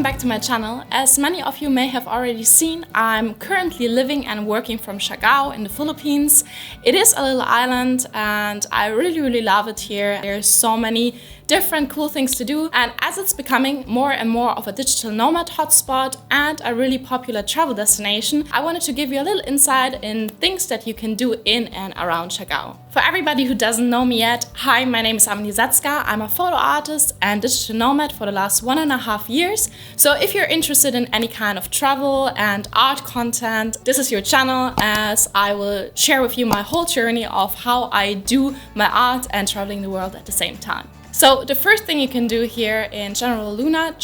back to my channel. As many of you may have already seen, I'm currently living and working from SIARGAO in the Philippines. It is a little island and I really love it here. There's so many different cool things to do, and as it's becoming more and more of a digital nomad hotspot and a really popular travel destination, I wanted to give you a little insight in things that you can do in and around SIARGAO. For everybody who doesn't know me yet, hi, my name is Zetska. I'm a photo artist and digital nomad for the last 1.5 years. So if you're interested in any kind of travel and art content, this is your channel, as I will share with you my whole journey of how I do my art and traveling the world at the same time. So the first thing you can do here in General Luna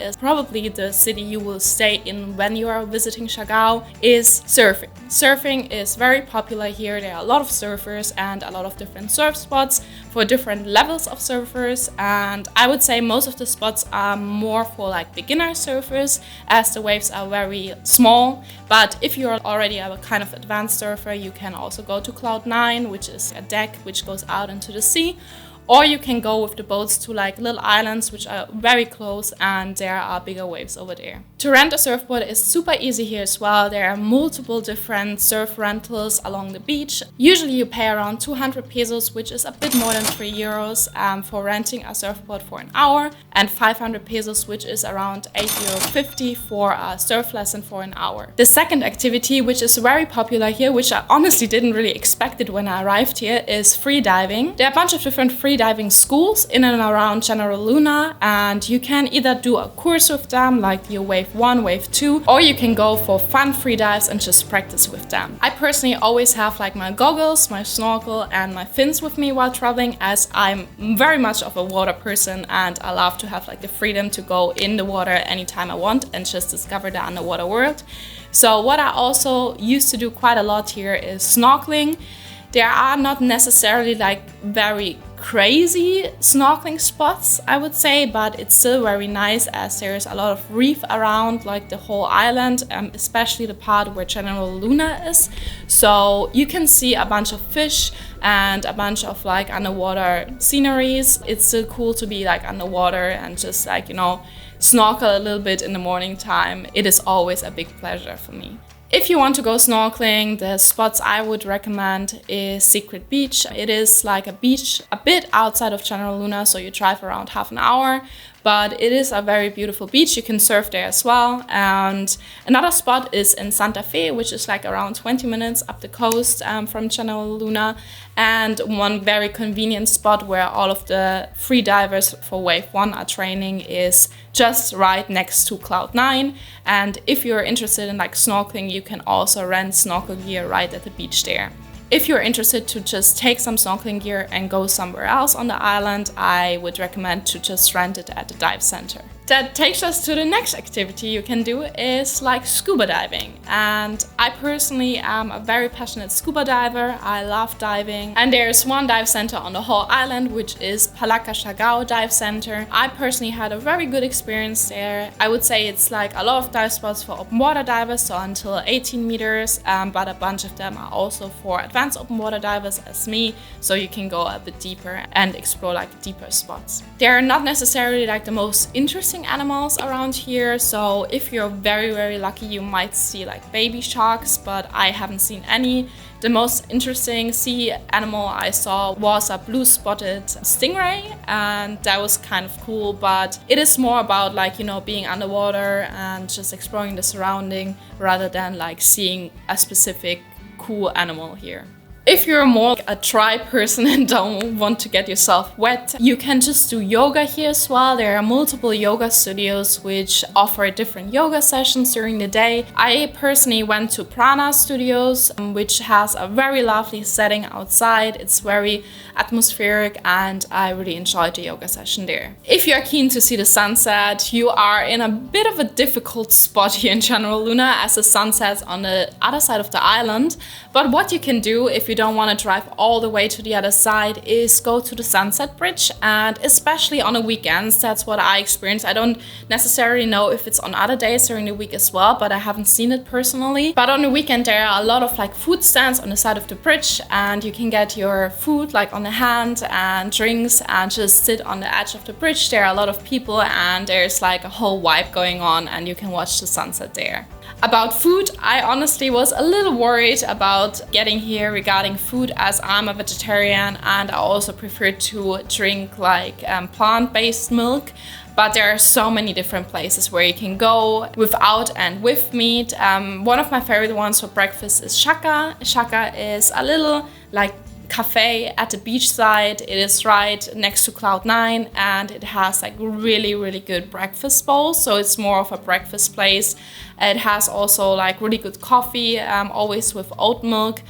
is probably the city you will stay in when you are visiting SIARGAO, is surfing. Surfing is very popular here. There are a lot of surfers and a lot of different surf spots for different levels of surfers, and I would say most of the spots are more for like beginner surfers, as the waves are very small. But if you're already a kind of advanced surfer, you can also go to Cloud 9, which is a deck which goes out into the sea. Or you can go with the boats to like little islands which are very close, and there are bigger waves over there. To rent a surfboard is super easy here as well. There are multiple different surf rentals along the beach. Usually you pay around 200 pesos, which is a bit more than 3 euros for renting a surfboard for an hour, and 500 pesos, which is around 8.50 euro for a surf lesson for an hour. The second activity, which is very popular here, which I honestly didn't really expect it when I arrived here, is free diving. There are a bunch of different free diving schools in and around General Luna, and you can either do a course with them, like your wave 1, wave 2, or you can go for fun free dives and just practice with them. I personally always have like my goggles, my snorkel and my fins with me while traveling, as I'm very much of a water person and I love to have like the freedom to go in the water anytime I want and just discover the underwater world. So what I also used to do quite a lot here is snorkeling. There are not necessarily like very crazy snorkeling spots, I would say, but it's still very nice as there's a lot of reef around like the whole island, especially the part where General Luna is. So you can see a bunch of fish and a bunch of like underwater sceneries. It's still cool to be like underwater and just like, you know, snorkel a little bit in the morning time. It is always a big pleasure for me. If you want to go snorkeling, the spots I would recommend is Secret Beach. It is like a beach a bit outside of General Luna, so you drive around half an hour, but it is a very beautiful beach. You can surf there as well. And another spot is in Santa Fe, which is like around 20 minutes up the coast from General Luna. And one very convenient spot where all of the free divers for wave 1 are training is just right next to Cloud 9. And if you're interested in like snorkeling, you can also rent snorkel gear right at the beach there. If you're interested to just take some snorkeling gear and go somewhere else on the island, I would recommend to just rent it at the dive center. That takes us to the next activity you can do, is like scuba diving. And I personally am a very passionate scuba diver. I love diving. And there's one dive center on the whole island, which is Palaka SIARGAO Dive Center. I personally had a very good experience there. I would say it's like a lot of dive spots for open water divers, so until 18 meters, but a bunch of them are also for advanced open water divers as me, so you can go a bit deeper and explore like deeper spots. They're not necessarily like the most interesting animals around here, so if you're very lucky you might see like baby sharks, but I haven't seen any. The most interesting sea animal I saw was a blue spotted stingray, and that was kind of cool, but it is more about like, you know, being underwater and just exploring the surrounding rather than like seeing a specific cool animal here. If you're more a dry person and don't want to get yourself wet, you can just do yoga here as well. There are multiple yoga studios which offer different yoga sessions during the day. I personally went to Prana Studios, which has a very lovely setting outside. It's very atmospheric and I really enjoyed the yoga session there. If you're keen to see the sunset, you are in a bit of a difficult spot here in General Luna, as the sunset's on the other side of the island. But what you can do if you don't want to drive all the way to the other side, is go to the Sunset Bridge. And especially on the weekends, that's what I experience. I don't necessarily know if it's on other days during the week as well, but I haven't seen it personally. But on the weekend, there are a lot of like food stands on the side of the bridge, and you can get your food like on the hand and drinks and just sit on the edge of the bridge. There are a lot of people and there's like a whole vibe going on, and you can watch the sunset there. About food, I honestly was a little worried about getting here regarding food, as I'm a vegetarian and I also prefer to drink like plant-based milk. But there are so many different places where you can go without and with meat. One of my favorite ones for breakfast is Shaka. Shaka is a little like cafe at the beachside. It is right next to Cloud9, and it has like really good breakfast bowls. So it's more of a breakfast place. It has also like really good coffee, always with oat milk.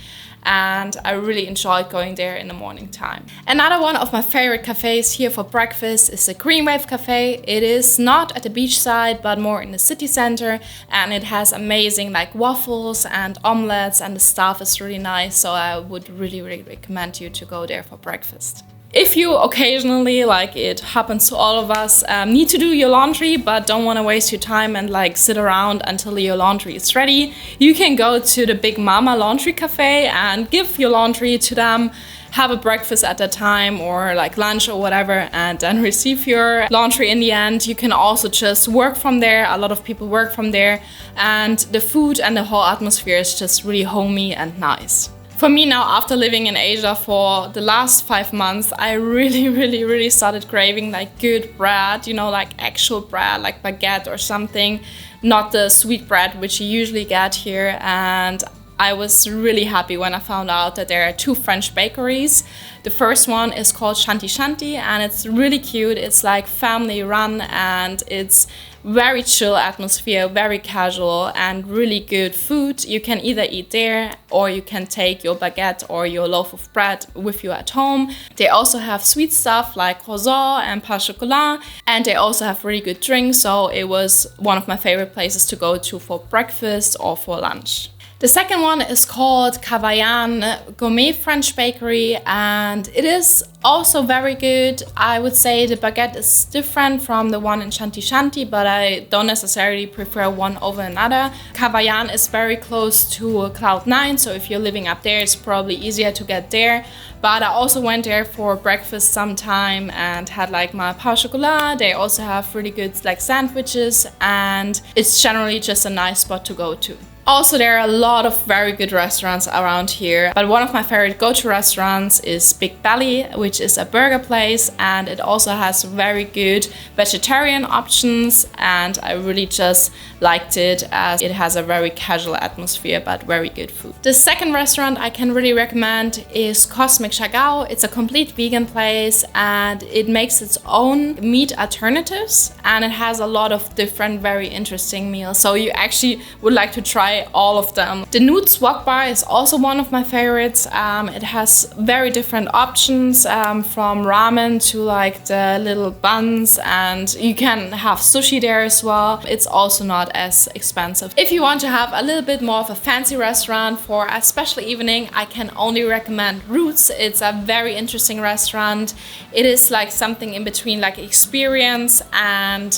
And I really enjoyed going there in the morning time. Another one of my favorite cafes here for breakfast is the Green Wave Cafe. It is not at the beachside, but more in the city center, and it has amazing like waffles and omelets, and the staff is really nice, so I would really recommend you to go there for breakfast. If you occasionally, like it happens to all of us, need to do your laundry but don't want to waste your time and like sit around until your laundry is ready, you can go to the Big Mama Laundry Cafe and give your laundry to them, have a breakfast at that time or like lunch or whatever, and then receive your laundry in the end. You can also just work from there. A lot of people work from there, and the food and the whole atmosphere is just really homey and nice. For me now, after living in Asia for the last 5 months, I really started craving like good bread, you know, like actual bread, like baguette or something, not the sweet bread which you usually get here. And I was really happy when I found out that there are 2 French bakeries. The first one is called Shanti Shanti, and it's really cute. It's like family run, and it's very chill atmosphere, very casual, and really good food. You can either eat there or you can take your baguette or your loaf of bread with you at home. They also have sweet stuff like croissant and pain au chocolat, and they also have really good drinks. So it was one of my favorite places to go to for breakfast or for lunch. The second one is called Cavaillon Gourmet French Bakery, and it is also very good. I would say the baguette is different from the one in Shanti Shanti, but I don't necessarily prefer one over another. Cavaillon is very close to Cloud9, so if you're living up there, it's probably easier to get there. But I also went there for breakfast sometime and had like my pain au chocolat. They also have really good like sandwiches, and it's generally just a nice spot to go to. Also, there are a lot of very good restaurants around here, but one of my favorite go-to restaurants is Big Belly, which is a burger place, and it also has very good vegetarian options, and I really just liked it as it has a very casual atmosphere but very good food. The second restaurant I can really recommend is Cosmic SIARGAO. It's a complete vegan place, and it makes its own meat alternatives, and it has a lot of different very interesting meals, so you actually would like to try all of them. The Nude's Wok Bar is also one of my favorites. It has very different options, from ramen to like the little buns, and you can have sushi there as well. It's also not as expensive. If you want to have a little bit more of a fancy restaurant for a special evening, I can only recommend Roots. It's a very interesting restaurant. It is like something in between like experience and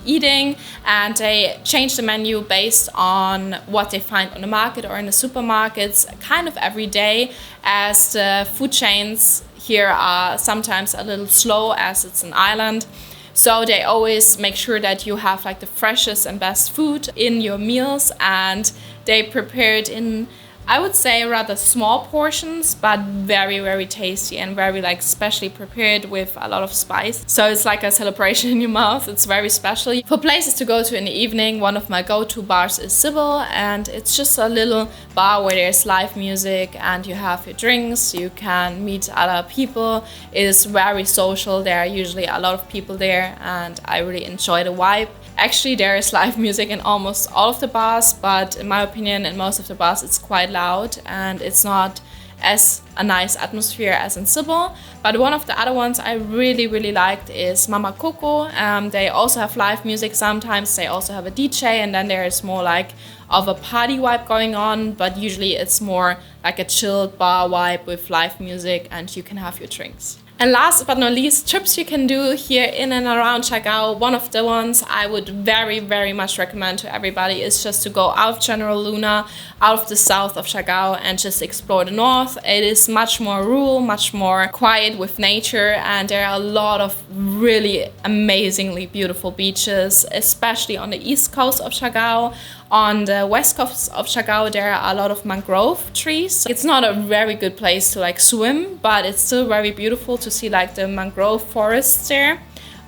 eating, and they change the menu based on what they find on the market or in the supermarkets kind of every day, as the food chains here are sometimes a little slow as it's an island. So they always make sure that you have like the freshest and best food in your meals, and they prepare it in, I would say, rather small portions, but very tasty and very like specially prepared with a lot of spice. So it's like a celebration in your mouth. It's very special. For places to go to in the evening, one of my go-to bars is Sybil, and it's just a little bar where there's live music and you have your drinks. You can meet other people. It is very social. There are usually a lot of people there, and I really enjoy the vibe. Actually, there is live music in almost all of the bars, but in my opinion, in most of the bars, it's quite loud and it's not as a nice atmosphere as in Seoul. But one of the other ones I really liked is Mama Coco. They also have live music sometimes. They also have a DJ, and then there is more like of a party vibe going on, but usually it's more like a chilled bar vibe with live music and you can have your drinks. And last but not least, trips you can do here in and around SIARGAO. One of the ones I would very much recommend to everybody is just to go out of General Luna, out of the south of SIARGAO, and just explore the north. It is much more rural, much more quiet with nature, and there are a lot of really amazingly beautiful beaches, especially on the east coast of SIARGAO. On the west coast of SIARGAO, there are a lot of mangrove trees. It's not a very good place to like swim, but it's still very beautiful to see like the mangrove forests there.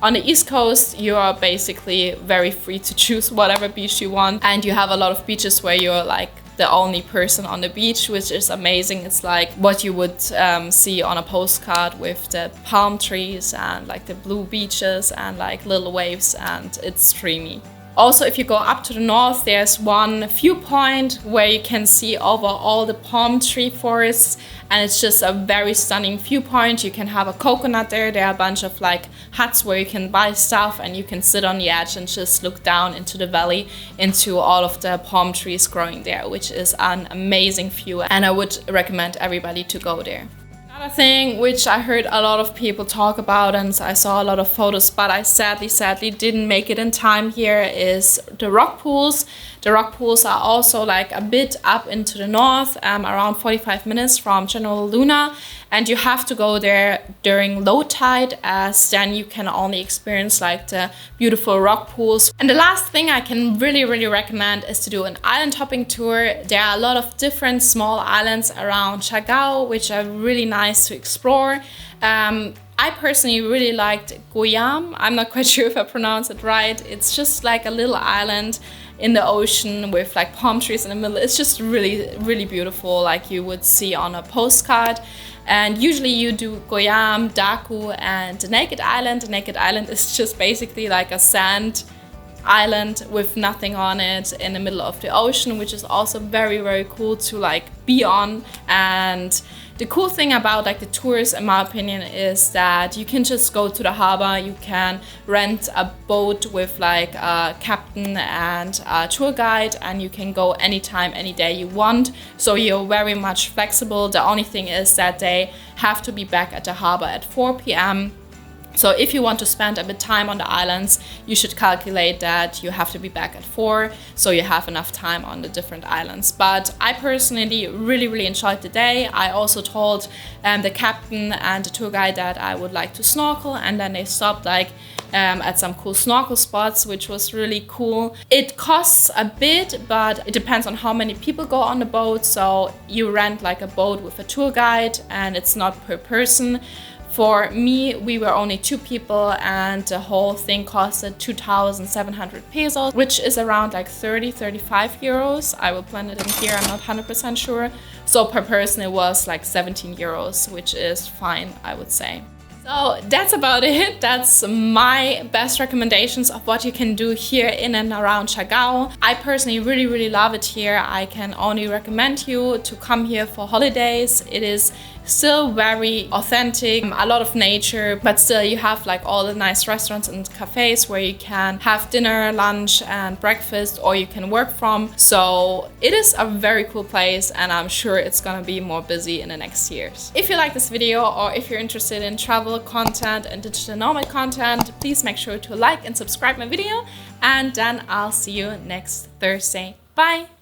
On the east coast, you are basically very free to choose whatever beach you want, and you have a lot of beaches where you're like the only person on the beach, which is amazing. It's like what you would see on a postcard with the palm trees and like the blue beaches and like little waves, and it's dreamy. Also, if you go up to the north, there's one viewpoint where you can see over all the palm tree forests, and it's just a very stunning viewpoint. You can have a coconut there. There are a bunch of like huts where you can buy stuff, and you can sit on the edge and just look down into the valley, into all of the palm trees growing there, which is an amazing view, and I would recommend everybody to go there. Another thing which I heard a lot of people talk about, and I saw a lot of photos, but I sadly didn't make it in time here, is the rock pools. The rock pools are also like a bit up into the north, around 45 minutes from General Luna, and you have to go there during low tide, as then you can only experience like the beautiful rock pools. And the last thing I can really recommend is to do an island hopping tour. There are a lot of different small islands around SIARGAO which are really nice to explore. I personally really liked Goyam. I'm not quite sure if I pronounced it right. It's just like a little island in the ocean with like palm trees in the middle. It's just really beautiful, like you would see on a postcard. And usually you do Goyam, Daku, and the Naked Island. The Naked Island is just basically like a sand island with nothing on it in the middle of the ocean, which is also very cool to like be on. And the cool thing about like the tours, in my opinion, is that you can just go to the harbor. You can rent a boat with like a captain and a tour guide, and you can go anytime, any day you want. So you're very much flexible. The only thing is that they have to be back at the harbor at 4 p.m. So if you want to spend a bit of time on the islands, you should calculate that you have to be back at 4, so you have enough time on the different islands. But I personally really enjoyed the day. I also told the captain and the tour guide that I would like to snorkel, and then they stopped like at some cool snorkel spots, which was really cool. It costs a bit, but it depends on how many people go on the boat. So you rent like a boat with a tour guide, and it's not per person. For me, we were only 2 people, and the whole thing costed 2,700 pesos, which is around like 35 euros. I will blend it in here, I'm not 100% sure. So per person it was like 17 euros, which is fine, I would say. So that's about it. That's my best recommendations of what you can do here in and around SIARGAO. I personally really love it here. I can only recommend you to come here for holidays. It is still very authentic, a lot of nature, but still you have like all the nice restaurants and cafes where you can have dinner, lunch and breakfast, or you can work from. So it is a very cool place, and I'm sure it's gonna be more busy in the next years. If you like this video, or if you're interested in travel content and digital nomad content, please make sure to like and subscribe my video, and then I'll see you next Thursday. Bye!